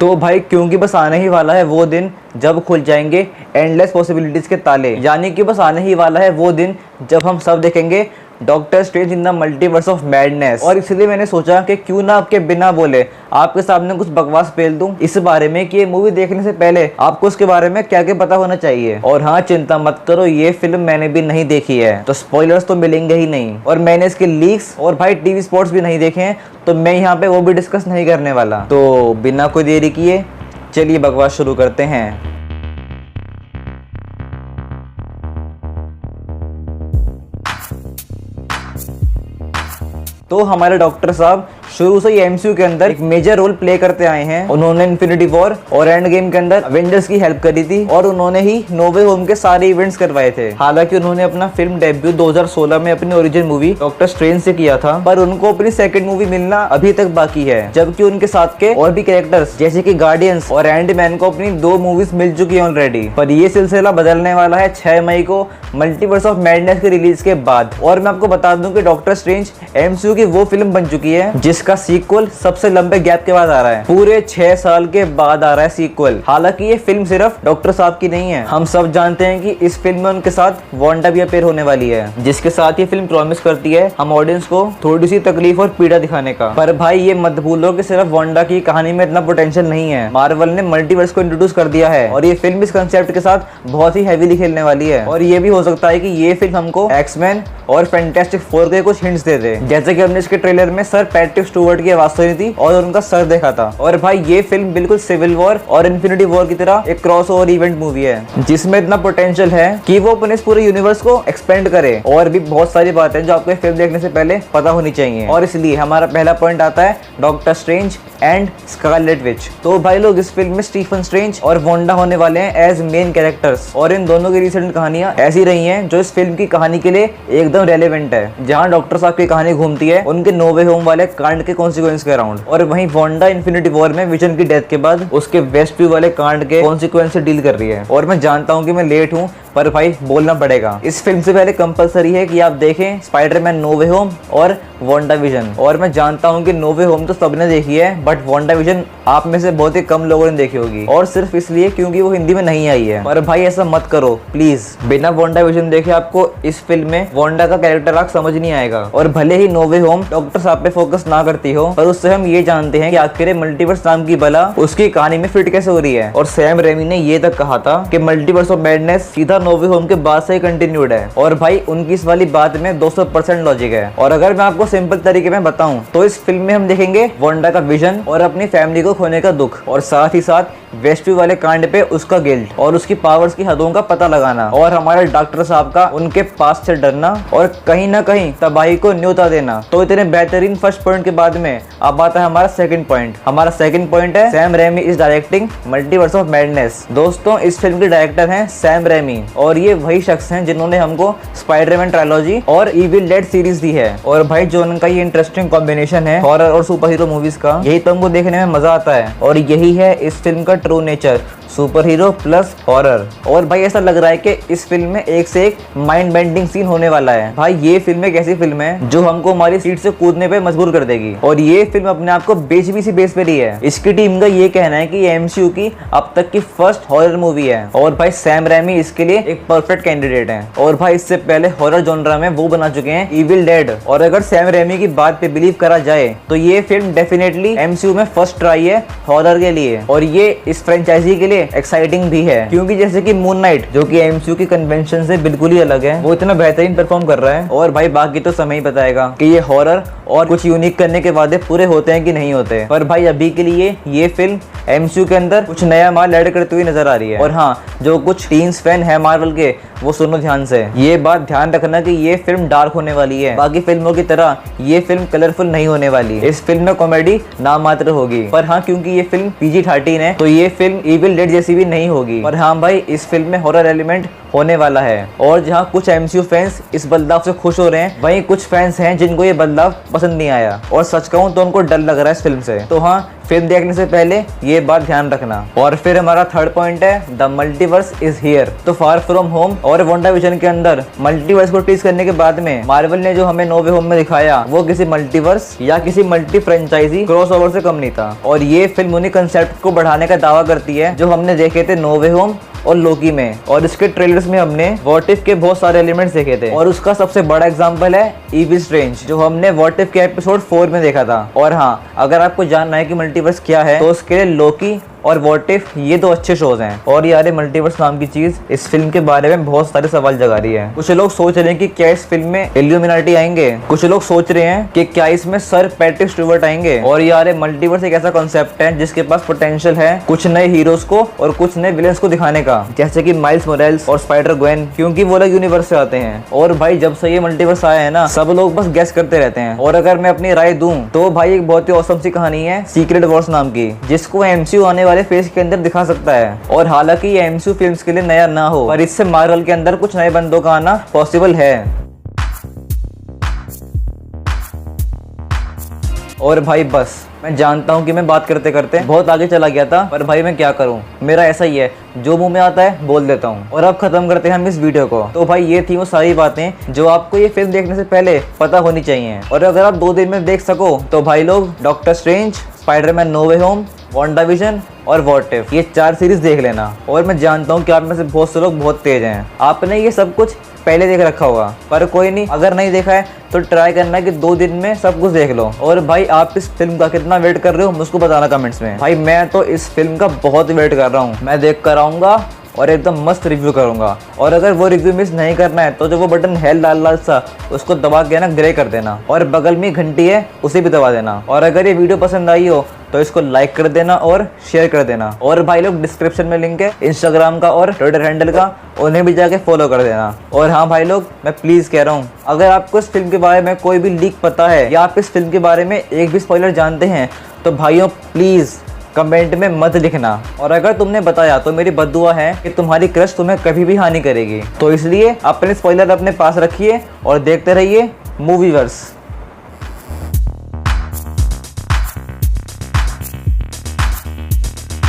तो भाई क्योंकि बस आने ही वाला है वो दिन जब खुल जाएंगे एंडलेस पॉसिबिलिटीज के ताले, यानी कि बस आने ही वाला है वो दिन जब हम सब देखेंगे doctor strange in the multiverse of madness. और इसलिए मैंने सोचा कि क्यों ना आपके बिना बोले आपके सामने कुछ बकवास पेल दूं इस बारे में कि ये मूवी देखने से पहले आपको उसके बारे में क्या क्या पता होना चाहिए। और हाँ, चिंता मत करो, ये फिल्म मैंने भी नहीं देखी है तो स्पॉयलर्स तो मिलेंगे ही नहीं, और मैंने इसके लीक्स और भाई टीवी स्पॉट्स भी नहीं देखे हैं, तो मैं यहाँ पे वो भी डिस्कस नहीं करने वाला। तो बिना कोई देरी किए चलिए बकवास शुरू करते हैं। तो हमारे डॉक्टर साहब शुरू से ही एमसीयू के अंदर एक मेजर रोल प्ले करते आए हैं। उन्होंने इन्फिनिटी वॉर और एंड गेम के अंदर अवेंजर्स की हेल्प करी थी, और उन्होंने ही नो वे होम के सारे इवेंट्स करवाए थे। हालांकि उन्होंने अपना फिल्म डेब्यू 2016 में अपनी ओरिजिनल मूवी डॉक्टर स्ट्रेंज से किया था, पर उनको अपनी सेकंड मूवी मिलना अभी तक बाकी है, जबकि उनके साथ के और भी कैरेक्टर्स जैसे कि गार्डियंस और एंटमैन को अपनी 2 मूवीज मिल चुकी है ऑलरेडी। पर ये सिलसिला बदलने वाला है 6 मई को मल्टीवर्स ऑफ मैडनेस के रिलीज के बाद। और मैं आपको बता दूं कि डॉक्टर स्ट्रेंज एमसीयू की वो फिल्म बन चुकी है जिसका सीक्वल सबसे लंबे गैप के बाद आ रहा है, पूरे 6 साल के बाद आ रहा है सीक्वल। हालांकि ये फिल्म सिर्फ डॉक्टर साहब की नहीं है, हम सब जानते हैं कि इस फिल्म में उनके साथ वांडा भी अपीयर होने वाली है, जिसके साथ ये फिल्म प्रॉमिस करती है हम ऑडियंस को थोड़ी सी तकलीफ और पीड़ा दिखाने का। पर भाई ये मत भूलो कि सिर्फ वांडा की कहानी में इतना पोटेंशियल नहीं है, मार्वल ने मल्टीवर्स को इंट्रोड्यूस कर दिया है, और ये फिल्म इस कंसेप्ट के साथ बहुत ही हैवीली खेलने वाली है। और ये भी हो सकता है कि ये फिल्म हमको एक्समैन और फैंटास्टिक फोर के कुछ हिंट्स दे दे, जैसे कि हमने इसके ट्रेलर में सर पैट्रिक स्टुअर्ट की आवाज सुनी थी और उनका सर देखा था। और भाई ये फिल्म बिल्कुल सिविल वॉर और इन्फिनिटी वॉर की तरह एक क्रॉसओवर इवेंट मूवी है, जिसमें इतना पोटेंशियल है कि वो अपने इस पूरे यूनिवर्स को एक्सपेंड करे। और भी बहुत सारी बातें जो आपको फिल्म देखने से पहले पता होनी चाहिए। और इसलिए हमारा पहला पॉइंट आता है doctor strange and Scarlet Witch. तो भाई लोग, इस फिल्म में स्टीफन स्ट्रेंज और वांडा होने वाले हैं एज मेन कैरेक्टर्स, और इन दोनों की रिसेंट कहानियां ऐसी रही हैं जो इस फिल्म की कहानी के लिए एकदम रेलेवेंट है। जहां डॉक्टर साहब की कहानी घूमती है उनके नो वे होम वाले कांड के कॉन्सिक्वेंस के अराउंड, और वहीं वांडा इन्फिनिटी वॉर में विजन की डेथ के बाद उसके वेस्ट व्यू वाले कांड के कॉन्सिक्वेंस से डील कर रही है। और मैं जानता हूं कि मैं लेट हूं, पर भाई बोलना पड़ेगा, इस फिल्म से पहले कंपलसरी है कि आप देखें स्पाइडरमैन नो वे होम और वांडा विजन। और मैं जानता हूं कि नो वे होम तो सबने देखी है, बट वांडा विजन आप में से बहुत ही कम लोगों ने देखी होगी, और सिर्फ इसलिए क्योंकि वो हिंदी में नहीं आई है। पर भाई ऐसा मत करो प्लीज, बिना वांडा विजन देखे आपको इस फिल्म में वांडा का कैरेक्टर आर्क समझ नहीं आएगा। और भले ही नो वे होम डॉक्टर साहब पे फोकस ना करती हो, पर उससे हम ये जानते हैं कि आखिर मल्टीवर्स नाम की बला उसकी कहानी में फिट कैसे हो रही है। और सैम रेमी ने ये तक कहा था कि मल्टीवर्स ऑफ मैडनेस सीधा नो वे होम के बाद से कंटिन्यूड है, और भाई उनकी इस वाली बात में 200% लॉजिक है। और अगर मैं आपको सिंपल तरीके में बताऊं तो इस फिल्म में हम देखेंगे वांडा का विजन और अपनी फैमिली को खोने का दुख, और साथ ही साथ वेस्टव्यू वाले कांड पे उसका गिल्ट और उसकी पावर्स की हदों का पता लगाना, और हमारे डॉक्टर साहब का उनके पास से डरना और कहीं ना कहीं तबाही को न्योता देना। तो इतने बेहतरीन फर्स्ट पॉइंट के बाद में अब आता है हमारा सेकंड पॉइंट। हमारा सेकंड पॉइंट है Sam Raimi is directing multiverse of madness. दोस्तों, इस फिल्म के डायरेक्टर हैं सैम रेमी, और ये वही शख्स हैं जिन्होंने हमको स्पाइडरमैन ट्रायलॉजी और इविल डेड सीरीज दी है। और भाई जो उनका ये इंटरेस्टिंग कॉम्बिनेशन है हॉरर और सुपर हीरो मूवीज का, यही तो हमको देखने में मजा आता है, और यही है इस फिल्म का true nature, super hero plus horror. और भाई ऐसा लग रहा है कि इस फिल्म में एक से एक माइंड बेंडिंग सीन होने वाला है। भाई ये फिल्म एक ऐसी फिल्म है जो हमको हमारी सीट से कूदने पे मजबूर कर देगी, और ये फिल्म अपने आप को बेचबी बेस पे रही है। इसकी टीम का ये कहना है कि ये एमसीयू की अब तक की फर्स्ट हॉरर मूवी है, और भाई सैम रेमी इसके लिए एक परफेक्ट कैंडिडेट है। और भाई इससे पहले हॉरर जॉनरा में वो बना चुके हैं इविल डेड, और अगर सैम रेमी की बात पे बिलीव करा जाए तो ये फिल्म डेफिनेटली एमसीयू में फर्स्ट ट्राई है हॉरर के लिए, और ये इस फ्रेंचाइजी के लिए एक्साइटिंग भी है, क्योंकि जैसे कि मून नाइट जो कि एमसीयू की कन्वेंशन से बिल्कुल ही अलग है, वो इतना बेहतरीन परफॉर्म कर रहा है। और भाई बाकी तो समय ही बताएगा कि ये हॉरर और कुछ यूनिक करने के वादे पूरे होते हैं कि नहीं होते। पर भाई अभी के लिए ये फिल्म एमसीयू के अंदर कुछ नया माल ऐड करती हुई नजर आ रही है। और हाँ, जो कुछ टीन्स फैन है मार्वल के, वो सुनो ध्यान से, ये बात ध्यान रखना कि ये फिल्म डार्क होने वाली है, बाकी फिल्मों की तरह ये फिल्म कलरफुल नहीं होने वाली। इस फिल्म में कॉमेडी नाम मात्र होगी, पर हाँ क्योंकि ये फिल्म PG-13 है तो ये फिल्म इविल डेड जैसी भी नहीं होगी। और हाँ भाई, इस फिल्म में हॉरर एलिमेंट होने वाला है, और जहाँ कुछ एमसीयू फैंस इस बदलाव से खुश हो रहे हैं, वहीं कुछ फैंस हैं जिनको ये बदलाव पसंद नहीं आया, और सच कहूँ तो उनको डर लग रहा है इस फिल्म से। तो हाँ, फिल्म देखने से पहले ये बात ध्यान रखना। और फिर हमारा थर्ड पॉइंट है द मल्टीवर्स इज हियर। तो फार फ्रॉम होम और वांडाविजन के अंदर मल्टीवर्स को टीज करने के बाद में मार्वल ने जो हमें नो वे होम में दिखाया वो किसी मल्टीवर्स या किसी मल्टी फ्रेंचाइजी क्रॉसओवर से कम नहीं था। और ये फिल्म उन्हीं कंसेप्ट को बढ़ाने का दावा करती है जो हमने देखे थे नो वे होम और लोकी में। और इसके ट्रेलर्स में हमने व्हाट इफ के बहुत सारे एलिमेंट्स देखे थे और उसका सबसे बड़ा एग्जांपल है ईवी स्ट्रेंज जो हमने व्हाट इफ के एपिसोड 4 में देखा था। और हाँ, अगर आपको जानना है कि मल्टीवर्स क्या है तो उसके लिए लोकी और व्हाट इफ ये दो अच्छे शोज हैं। और यार मल्टीवर्स नाम की चीज इस फिल्म के बारे में बहुत सारे सवाल जगा रही है। कुछ लोग सोच रहे हैं कि क्या इस फिल्म में इल्यूमिनाटी आएंगे, कुछ लोग सोच रहे हैं कि क्या इसमें सर पैट्रिक स्टुअर्ट आएंगे। और यार मल्टीवर्स एक ऐसा कॉन्सेप्ट है जिसके पास पोटेंशियल है कुछ नए हीरोज को और कुछ नए विलेंस को दिखाने का, जैसे कि माइल्स मोरेल्स और स्पाइडर ग्वेन, क्योंकि वो लोग यूनिवर्स से आते हैं। और भाई जब से ये मल्टीवर्स आया है ना, सब लोग बस गेस करते रहते हैं। और अगर मैं अपनी राय दूं तो भाई एक बहुत ही औसम सी कहानी है सीक्रेट वॉर्स नाम की, जिसको एमसीयू आने वाले फेज के अंदर दिखा सकता है। और हालांकि ये एमसीयू फिल्म्स के लिए नया ना हो, पर इससे मार्वल के अंदर कुछ नए बंदों का आना पॉसिबल है। और भाई बस मैं जानता हूँ कि मैं बात करते करते बहुत आगे चला गया था, पर भाई मैं क्या करूँ, मेरा ऐसा ही है, जो मुंह में आता है बोल देता हूँ। और अब खत्म करते हैं हम इस वीडियो को। तो भाई ये थी वो सारी बातें जो आपको ये फिल्म देखने से पहले पता होनी चाहिए। और अगर आप 2 दिन में देख सको तो भाई लोग डॉक्टर स्ट्रेंज, स्पाइडरमैन नो वे होम, वांडाविजन और व्हाट इफ ये 4 सीरीज देख लेना। और मैं जानता हूँ कि आप में से बहुत से लोग बहुत तेज हैं, आपने ये सब कुछ पहले देख रखा होगा, पर कोई नहीं, अगर नहीं देखा है तो ट्राई करना है कि 2 दिन में सब कुछ देख लो। और भाई आप इस फिल्म का कितना वेट कर रहे हो मुझको बताना कमेंट्स में। भाई मैं तो इस फिल्म का बहुत वेट कर रहा हूँ, मैं देख कर आऊँगा और एकदम मस्त रिव्यू करूंगा। और अगर वो रिव्यू मिस नहीं करना है तो जो वो बटन है लाल लाल सा उसको दबा के ना ग्रे कर देना, और बगल में घंटी है उसे भी दबा देना। और अगर ये वीडियो पसंद आई हो तो इसको लाइक कर देना और शेयर कर देना। और भाई लोग डिस्क्रिप्शन में लिंक है इंस्टाग्राम का और ट्विटर हैंडल का, उन्हें भी जाके फॉलो कर देना। और हाँ भाई लोग, मैं प्लीज़ कह रहा हूँ, अगर आपको इस फिल्म के बारे में कोई भी लीक पता है या आप इस फिल्म के बारे में एक भी स्पॉइलर जानते हैं तो भाइयों प्लीज़ कमेंट में मत लिखना। और अगर तुमने बताया तो मेरी बद्दुआ है कि तुम्हारी क्रश तुम्हें कभी भी हानि करेगी। तो इसलिए अपने स्पॉइलर अपने पास रखिए और देखते रहिए मूवीवर्स।